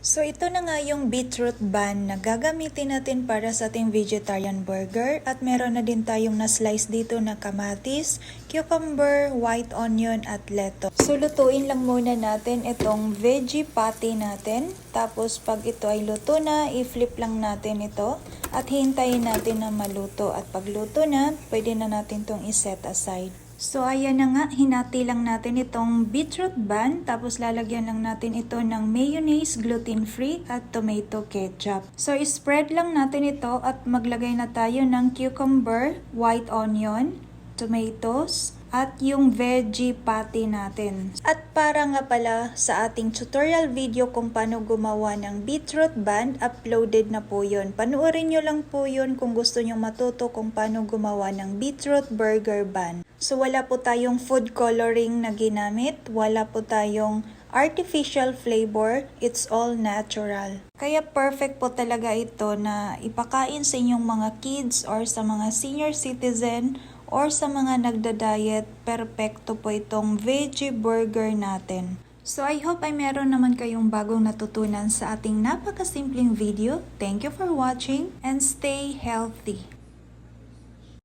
So ito na nga yung beetroot bun na gagamitin natin para sa ating vegetarian burger at meron na din tayong na-slice dito na kamatis, cucumber, white onion at lettuce. So lutuin lang muna natin itong veggie patty natin. Tapos pag ito ay luto na, i-flip lang natin ito at hintayin natin na maluto. At pag luto na, pwede na natin itong i-set aside. So ayan na nga, hinati lang natin itong beetroot bun, tapos lalagyan lang natin ito ng mayonnaise, gluten-free at tomato ketchup. So spread lang natin ito at maglagay na tayo ng cucumber, white onion, tomatoes, at yung veggie patty natin. At para nga pala sa ating tutorial video kung paano gumawa ng beetroot bun, uploaded na po yun. Panuorin nyo lang po yun kung gusto nyo matuto kung paano gumawa ng beetroot burger bun. So wala po tayong food coloring na ginamit, wala po tayong artificial flavor, it's all natural. Kaya perfect po talaga ito na ipakain sa inyong mga kids or sa mga senior citizen or sa mga nagda-diet. Perfecto po itong veggie burger natin. So I hope ay meron naman kayong bagong natutunan sa ating napakasimpleng video. Thank you for watching and stay healthy.